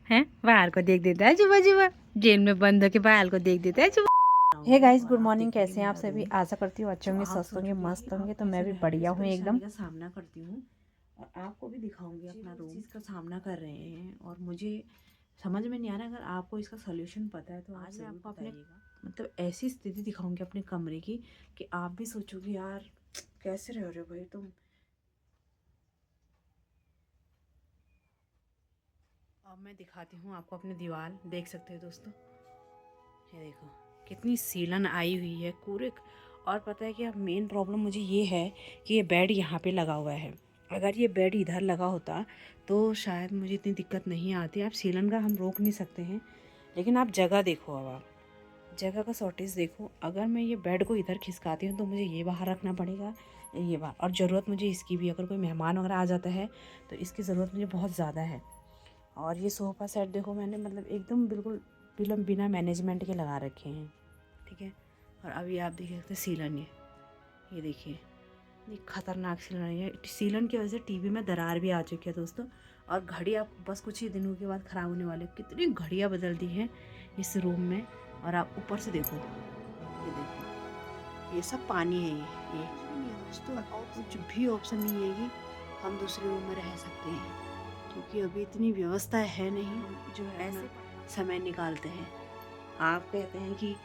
हैं, बाहर को देख देता है जुबा जुबा, जेल में बंद होके बाहर को देख देता है जुबा। Hey guys, good morning. कैसे हैं आप सभी? आशा करती हूँ अच्छे होंगे, स्वस्थ होंगे, मस्त होंगे। तो मैं भी बढ़िया हूँ एकदम। का सामना करती हूँ और आपको भी दिखाऊंगी अपना रूम जिसका सामना कर रहे हैं। और मुझे समझ में नहीं आ रहा, अगर आपको इसका सोल्यूशन पता है तो आज मैं आपको अपने मतलब ऐसी स्थिति दिखाऊंगी अपने कमरे की कि आप भी सोचोगे यार कैसे रह रहे हो भाई तुम। अब मैं दिखाती हूँ आपको अपनी दीवार, देख सकते हो दोस्तों, ये देखो कितनी सीलन आई हुई है पूरे। और पता है कि अब मेन प्रॉब्लम मुझे ये है कि ये बेड यहाँ पे लगा हुआ है। अगर ये बेड इधर लगा होता तो शायद मुझे इतनी दिक्कत नहीं आती। आप सीलन का हम रोक नहीं सकते हैं, लेकिन आप जगह देखो, अब आप जगह का शॉर्टेज देखो। अगर मैं ये बेड को इधर खिसकाती हूँ तो मुझे ये बाहर रखना पड़ेगा, ये बाहर। और ज़रूरत मुझे इसकी भी, अगर कोई मेहमान वगैरह आ जाता है तो इसकी ज़रूरत मुझे बहुत ज़्यादा है। और ये सोफ़ा सेट देखो, मैंने मतलब एकदम बिल्कुल बिना मैनेजमेंट के लगा रखे हैं, ठीक है। और अभी आप देख सकते हैं सीलन, ये देखिए, ये खतरनाक सीलन है। सीलन की वजह से टीवी में दरार भी आ चुकी है दोस्तों। और घड़ी आप बस कुछ ही दिनों के बाद ख़राब होने वाले, कितनी घड़ियाँ बदल दी हैं इस रूम में। और आप ऊपर से देखो, ये देखो, ये सब पानी है, ये नहीं है दोस्तों। और कुछ भी ऑप्शन नहीं है कि हम दूसरे रूम में रह सकते हैं, क्योंकि अभी इतनी व्यवस्था है नहीं। जो है ऐसे समय निकालते हैं। आप कहते हैं कि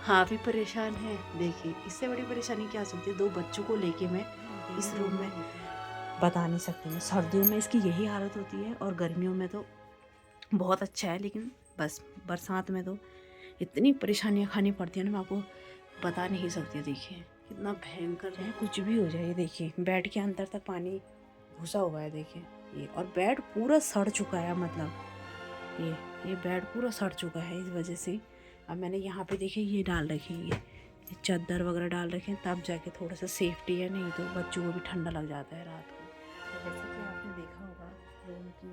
हाँ भी परेशान है, देखिए इससे बड़ी परेशानी क्या हो सकती है। 2 बच्चों को लेके मैं इस रूम में बता नहीं सकती। मैं सर्दियों में इसकी यही हालत होती है और गर्मियों में तो बहुत अच्छा है, लेकिन बस बरसात में तो इतनी परेशानियाँ खानी पड़ती है ना, मैं आपको बता नहीं सकती। देखिए कितना भयंकर है, कुछ भी हो जाए। देखिए बेड के अंदर तक पानी घुसा हुआ है, देखिए ये। और बेड पूरा सड़ चुका है, मतलब ये बेड पूरा सड़ चुका है इस वजह से। अब मैंने यहाँ पे देखिए ये डाल रखी है, ये चादर वगैरह डाल रखे हैं, तब जाके थोड़ा सा सेफ्टी है, नहीं तो बच्चों को भी ठंडा लग जाता है रात को। तो जैसे कि आपने देखा होगा रूम की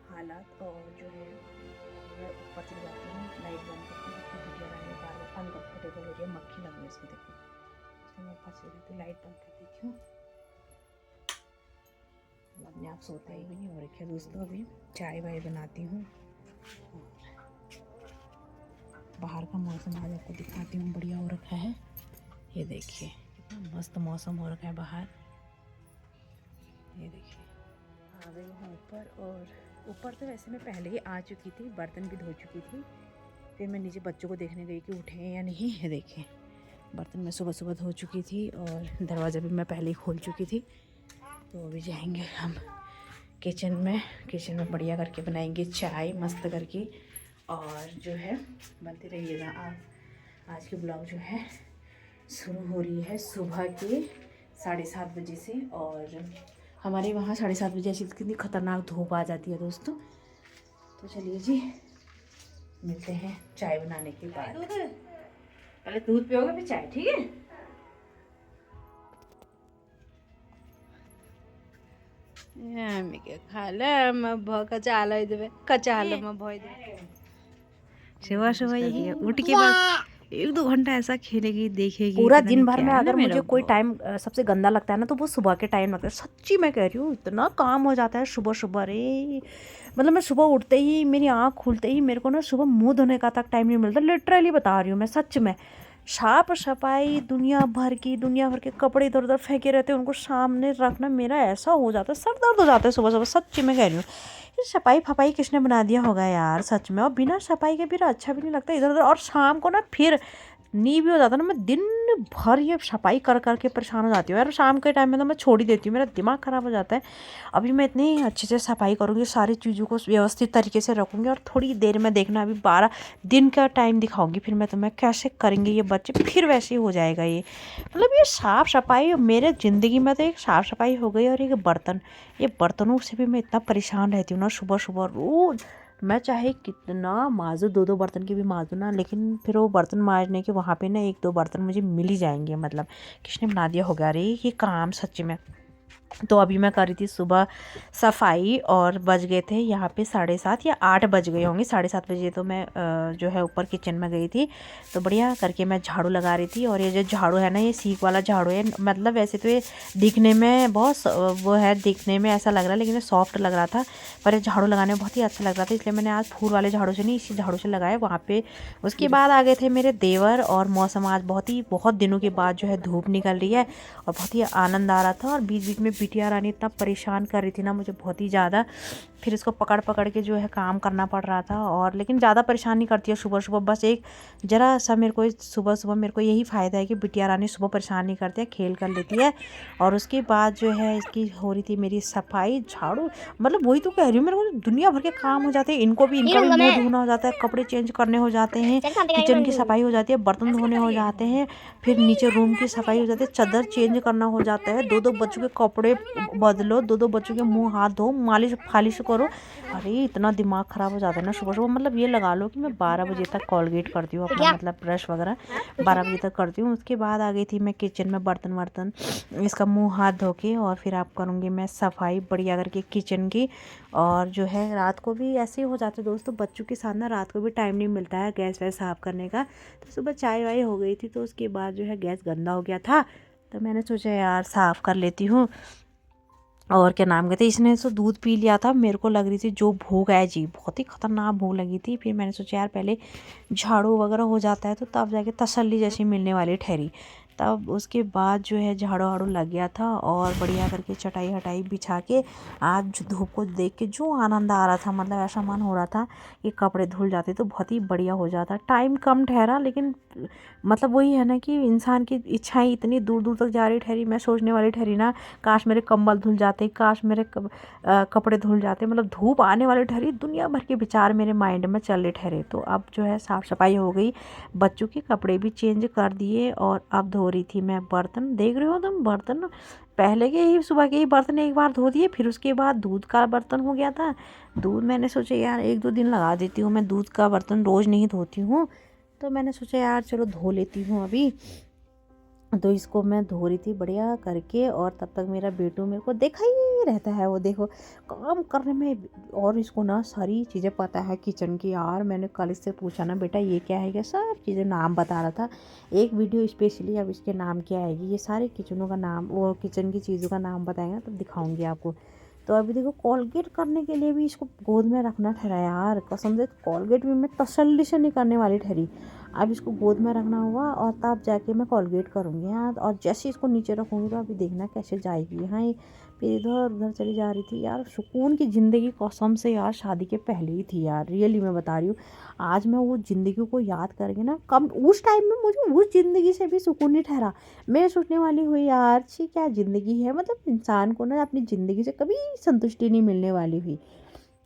हालात। और जो है मैं ऊपर चली जाती हूँ, लाइट बंद करती हूँ, क्योंकि वीडियो बनाने बार बार अनकम्फर्टेबल हो रही है, मक्खी लग रही है इसमें, देखो। तो मैं ऊपर चली जाती हूँ, लाइट बंद कर देती हूँ। अपने आप सोते ही भी नहीं हो रखे दोस्तों। अभी चाय वाय बनाती हूँ। बाहर का मौसम आज आपको दिखाती हूँ, बढ़िया हो रखा है। ये देखिए कितना मस्त मौसम हो रखा है बाहर, ये देखिए। आ गई हूँ ऊपर, और ऊपर तो वैसे मैं पहले ही आ चुकी थी, बर्तन भी धो चुकी थी। फिर मैं नीचे बच्चों को देखने गई कि उठे हैं या नहीं। है देखिए, बर्तन मैं सुबह सुबह धो चुकी थी और दरवाज़ा भी मैं पहले ही खोल चुकी थी। तो अभी जाएंगे हम किचन में बढ़िया करके बनाएंगे चाय मस्त करके। और जो है बनते रहिएगा आप। आज की ब्लॉग जो है शुरू हो रही है सुबह के 7:30 बजे से। और हमारे वहाँ 7:30 बजे ऐसी कितनी खतरनाक धूप आ जाती है दोस्तों। तो चलिए जी, मिलते हैं चाय बनाने के बाद। पहले दूध पियोगे फिर चाय, ठीक है। सुबह सुबह यही उठ के बस 1-2 घंटा ऐसा खेलेगी, देखेगी। पूरा पता दिन नहीं भर क्या में है ना अगर मेरा मुझे कोई टाइम सबसे गंदा लगता है ना, तो वो सुबह के टाइम लगता है। सच्ची मैं कह रही हूँ, इतना काम हो जाता है सुबह सुबह रे। मतलब मैं सुबह उठते ही, मेरी आँख खुलते ही मेरे को ना सुबह मुंह धोने का तक टाइम नहीं मिलता। लिटरली बता रही हूँ मैं, सच में। साफ सफाई दुनिया भर के कपड़े इधर उधर फेंके रहते हैं, उनको सामने रखना मेरा ऐसा हो जाता है, सर दर्द हो जाता है सुबह सुबह। सच्ची मैं कह रही हूँ, ये सफाई फफाई किसने बना दिया होगा यार, सच में। और बिना सफाई के फिर अच्छा भी नहीं लगता इधर उधर। और शाम को ना फिर नी भी हो जाता ना, मैं दिन भर ये सफाई कर कर के परेशान हो जाती हूँ यार। शाम के टाइम में तो मैं छोड़ ही देती हूँ, मेरा दिमाग ख़राब हो जाता है। अभी मैं इतनी अच्छे से सफाई करूँगी, सारी चीज़ों को व्यवस्थित तरीके से रखूँगी। और थोड़ी देर में देखना, अभी 12 दिन का टाइम दिखाऊँगी फिर मैं तुम्हें, कैसे करेंगे ये बच्चे, फिर वैसे ही हो जाएगा ये। मतलब ये साफ़ सफाई मेरे ज़िंदगी में तो एक साफ़ सफाई हो गई। और एक बर्तन, ये बर्तनों से भी मैं इतना परेशान रहती हूँ ना सुबह सुबह रोज़। मैं चाहे कितना माजूँ, 2-2 बर्तन की भी माजूँ ना, लेकिन फिर वो बर्तन मांजने के वहाँ पे ना 1-2 बर्तन मुझे मिल ही जाएंगे। मतलब किसने बना दिया होगा अरे ये काम, सच में। तो अभी मैं कर रही थी सुबह सफाई और बज गए थे यहाँ पे 7:30 या 8 बज गए होंगे। 7:30 बजे तो मैं जो है ऊपर किचन में गई थी। तो बढ़िया करके मैं झाड़ू लगा रही थी। और ये जो झाड़ू है ना, ये सीक वाला झाड़ू है। मतलब वैसे तो ये दिखने में बहुत वो है, दिखने में ऐसा लग रहा है, लेकिन ये सॉफ्ट लग रहा था। पर ये झाड़ू लगाने में बहुत ही अच्छा लग रहा था, इसलिए मैंने आज फूल वाले झाड़ू से नहीं, इसी झाड़ू से लगाया वहाँ पे। उसके बाद आ गए थे मेरे देवर। और मौसम आज बहुत दिनों के बाद जो है धूप निकल रही है और बहुत ही आनंद आ रहा था। और बीच बीच में बिटिया रानी इतना परेशान कर रही थी ना मुझे, बहुत ही ज़्यादा। फिर इसको पकड़ पकड़ के जो है काम करना पड़ रहा था। और लेकिन ज़्यादा परेशान नहीं करती है सुबह सुबह, बस एक ज़रा सा मेरे को सुबह सुबह मेरे को यही फ़ायदा है कि बिटिया रानी सुबह परेशान नहीं करती है, खेल कर लेती है। और उसके बाद जो है इसकी हो रही थी मेरी सफाई, झाड़ू। मतलब वही तो कह रही हूँ, मेरे को दुनिया भर के काम हो जाते हैं। इनका भी मुँह धोना हो जाता है, कपड़े चेंज करने हो जाते हैं, किचन की सफाई हो जाती है, बर्तन धोने हो जाते हैं, फिर नीचे रूम की सफाई हो जाती है, चादर चेंज करना हो जाता है, दो बच्चों के कपड़े बदलो, दो बच्चों के मुंह हाथ धो, मालिश फालिश करो। अरे इतना दिमाग ख़राब हो जाता है ना सुबह सुबह। मतलब ये लगा लो कि मैं 12 बजे तक कॉलगेट करती हूँ अपना, मतलब ब्रश वगैरह 12 बजे तक करती हूँ। उसके बाद आ गई थी मैं किचन में, बर्तन वर्तन इसका मुंह हाथ धो के, और फिर आप करूँगी मैं सफाई बढ़िया करके किचन की। और जो है रात को भी ऐसे ही हो जाते दोस्तों, बच्चों के साथ ना रात को भी टाइम नहीं मिलता है गैस वैस साफ़ करने का। तो सुबह चाय वाय हो गई थी, तो उसके बाद जो है गैस गंदा हो गया था, तो मैंने सोचा यार साफ़ कर लेती हूँ। और क्या नाम कहते, इसने तो दूध पी लिया था, मेरे को लग रही थी जो भूख है जी, बहुत ही ख़तरनाक भूख लगी थी। फिर मैंने सोचा यार पहले झाड़ू वगैरह हो जाता है तो तब जाके तसल्ली जैसी मिलने वाली ठहरी। तब उसके बाद जो है झाड़ू वाड़ू लग गया था, और बढ़िया करके चटाई हटाई बिछा के आज धूप को देख के जो आनंद आ रहा था, मतलब ऐसा मन हो रहा था कि कपड़े धुल जाते तो बहुत ही बढ़िया हो जाता। टाइम कम ठहरा, लेकिन मतलब वही है ना कि इंसान की इच्छाएं इतनी दूर दूर तक जा रही ठहरी। मैं सोचने वाली ठहरी ना, काश मेरे कंबल धुल जाते, काश मेरे कपड़े धुल जाते। मतलब धूप आने वाली ठहरी, दुनिया भर के विचार मेरे माइंड में चल रहे ठहरे। तो अब जो है साफ़ सफाई हो गई, बच्चों के कपड़े भी चेंज कर दिए, और अब धो रही थी मैं बर्तन। देख रहे हो तुम, बर्तन पहले के ही सुबह के ही बर्तन एक बार धो दिए, फिर उसके बाद दूध का बर्तन हो गया था। दूध मैंने सोचा यार 1-2 दिन लगा देती हूँ, मैं दूध का बर्तन रोज़ नहीं धोती हूँ, तो मैंने सोचा यार चलो धो लेती हूँ अभी। तो इसको मैं धो रही थी बढ़िया करके, और तब तक मेरा बेटू मेरे को देखा ही रहता है, वो देखो काम करने में। और इसको ना सारी चीज़ें पता है किचन की यार। मैंने कल इससे पूछा ना, बेटा ये क्या है, क्या सब चीज़ें नाम बता रहा था। एक वीडियो स्पेशली अब इसके नाम क्या आएगी, ये सारे किचनों का नाम, वो किचन की चीज़ों का नाम बताएगा तब दिखाऊंगी आपको। तो अभी देखो कॉलगेट करने के लिए भी इसको गोद में रखना ठहरा यार, कसम से कॉलगेट भी मैं तसल्ली से नहीं करने वाली ठहरी। अब इसको गोद में रखना हुआ, और तब जाके मैं कॉलगेट करूँगी यार। और जैसे इसको नीचे रखूँगी तो अभी देखना कैसे जाएगी। हाँ ये फिर इधर उधर चली जा रही थी यार। सुकून की ज़िंदगी कसम से यार शादी के पहले ही थी यार, रियली मैं बता रही हूँ। आज मैं वो ज़िंदगी को याद करके ना, कम उस टाइम में मुझे उस ज़िंदगी से भी सुकून नहीं ठहरा। मैं सोचने वाली हुई यार छी क्या ज़िंदगी है, मतलब इंसान को ना अपनी ज़िंदगी से कभी संतुष्टि नहीं मिलने वाली हुई।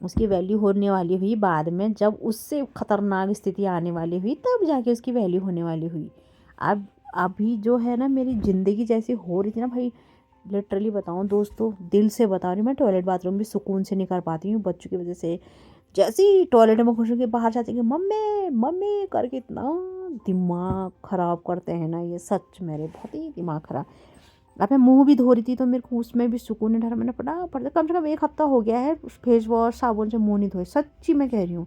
उसकी वैल्यू होने वाली हुई बाद में, जब उससे ख़तरनाक स्थिति आने वाली हुई तब जाके उसकी वैल्यू होने वाली हुई। अब अभी जो है ना मेरी ज़िंदगी जैसी हो रही थी ना भाई, लिटरली बताऊँ दोस्तों, दिल से बता रही हूँ, मैं टॉयलेट बाथरूम भी सुकून से नहीं कर पाती हूँ बच्चों की वजह से। जैसे ही टॉयलेट में घुस के बाहर जाते कि मम्मी मम्मी करके इतना दिमाग ख़राब करते हैं ना ये, सच मेरे बहुत ही दिमाग ख़राब। अब मैं मुँह भी धो रही थी तो मेरे को उसमें भी सुकून नहीं ठहरा। मैंने फटाफट कम से कम 1 हफ्ता हो गया है फेस वॉश साबुन से मुँह नहीं धोए, सच्ची मैं कह रही हूँ।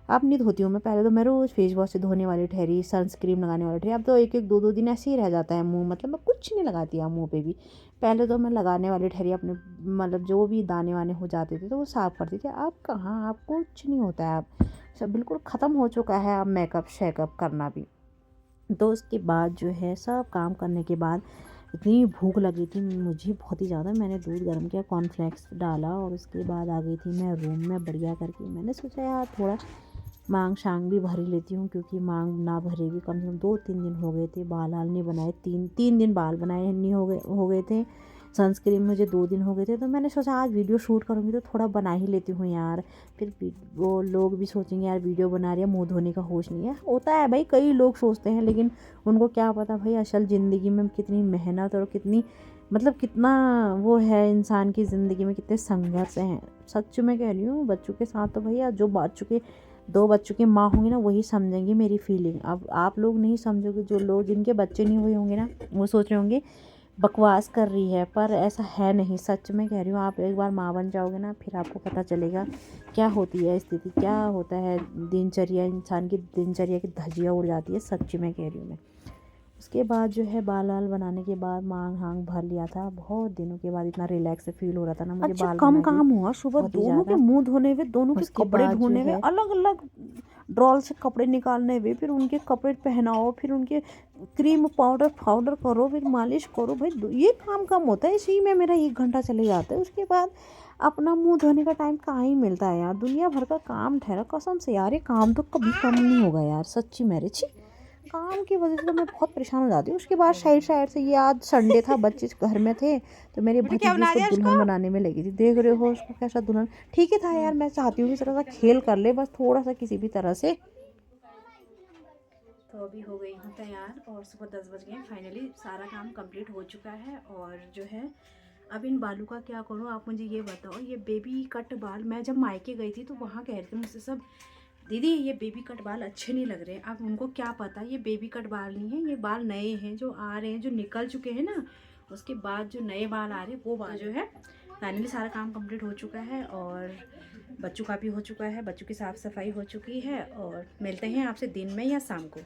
अब नहीं धोती हूँ मैं, पहले तो मैं रोज़ फेस वॉश से धोने वाली ठहरी, सनस्क्रीन लगाने वाली ठहरी। अब तो 1-1 2-2 दिन ऐसे ही रह जाता है मुँह, मतलब मैं कुछ नहीं लगाती अब मुँह पे भी। पहले तो मैं लगाने वाली ठहरी अपने, मतलब जो भी दाने वाने हो जाते थे तो वो साफ़ करती थी। अब कहाँ, अब कुछ नहीं होता है, अब सब बिल्कुल ख़त्म हो चुका है अब मेकअप शेकअप करना भी। तो उसके बाद जो है सब काम करने के बाद इतनी भूख लगी थी मुझे बहुत ही ज़्यादा, मैंने दूध गर्म किया, कॉर्नफ्लेक्स डाला, और उसके बाद आ गई थी मैं रूम में बढ़िया करके। मैंने सोचा यार थोड़ा मांग शांग भी भर ही लेती हूँ, क्योंकि मांग ना भरे भी कम से कम 2-3 दिन हो गए थे, बाल हाल नहीं बनाए, 3 दिन बाल बनाए नहीं हो गए थे। सनस्क्रीन मुझे 2 दिन हो गए थे, तो मैंने सोचा आज वीडियो शूट करूँगी तो थोड़ा बना ही लेती हूँ यार। फिर वो लोग भी सोचेंगे यार वीडियो बना रही है, मुँह धोने का होश नहीं है। होता है भाई, कई लोग सोचते हैं, लेकिन उनको क्या पता भाई असल ज़िंदगी में कितनी मेहनत और कितनी, मतलब कितना वो है इंसान की ज़िंदगी में, कितने संघर्ष हैं। सच में कह रही हूँ, बच्चों के साथ तो भैया जो बच्चों के 2 बच्चों की माँ होंगी ना वही समझेंगी मेरी फीलिंग। अब आप लोग नहीं समझोगे, जो लोग जिनके बच्चे नहीं हुए होंगे ना वो सोच रहे होंगे बकवास कर रही है, पर ऐसा है नहीं, सच में कह रही हूँ। आप एक बार माँ बन जाओगे ना, फिर आपको पता चलेगा क्या होती है स्थिति, क्या होता है दिनचर्या, इंसान की दिनचर्या की धज्जियाँ उड़ जाती है, सच्ची में कह रही हूँ मैं। उसके बाद जो है बाल वाल बनाने के बाद मांग हांग भर लिया था, बहुत दिनों के बाद इतना रिलैक्स फील हो रहा था ना मुझे। अच्छा, बाल कम बना के काम हुआ सुबह, बहुत ही दोनों के ज़्यादा। मुंह धोने हुए, दोनों के उसके कपड़े बाद जो ढूंढने हुए, है अलग अलग ड्रॉल से कपड़े निकालने हुए, फिर उनके कपड़े पहनाओ, फिर उनके क्रीम पाउडर पाउडर करो, फिर मालिश करो। भाई ये काम कम होता है, इसी में मेरा 1 घंटा चले जाता है। उसके बाद अपना मुंह धोने का टाइम कहाँ ही मिलता है यार, दुनिया भर का काम ठहरा कसम से यार। ये काम तो कभी कम नहीं होगा यार, सच्ची में छी। काम की वजह से तो मैं बहुत परेशान हो जाती हूँ। उसके बाद साइड साइड से, ये आज संडे था, बच्चे घर में थे, तो मेरी भतीजी उसको दुल्हन बनाने में लगी थी। देख रहे हो उसको कैसा दुल्हन, ठीक ही था यार। मैं चाहती हूँ कि थोड़ा सा खेल कर ले, बस थोड़ा सा किसी भी तरह से। तो अभी हो गई हूँ तैयार और सुबह 10 बज गए। फाइनली सारा काम कंप्लीट हो चुका है। और जो है अब इन बालों का क्या करूँ, आप मुझे ये बताओ। ये बेबी कट बाल, मैं जब मायके गई थी तो वहाँ कह रहे थे मुझसे सब, दीदी ये बेबी कट बाल अच्छे नहीं लग रहे। अब उनको क्या पता ये बेबी कट बाल नहीं है, ये बाल नए हैं जो आ रहे हैं, जो निकल चुके हैं ना, उसके बाद जो नए बाल आ रहे हैं वो बाल जो है। फाइनली सारा काम कंप्लीट हो चुका है और बच्चों का भी हो चुका है, बच्चों की साफ़ सफाई हो चुकी है। और मिलते हैं आपसे दिन में या शाम को।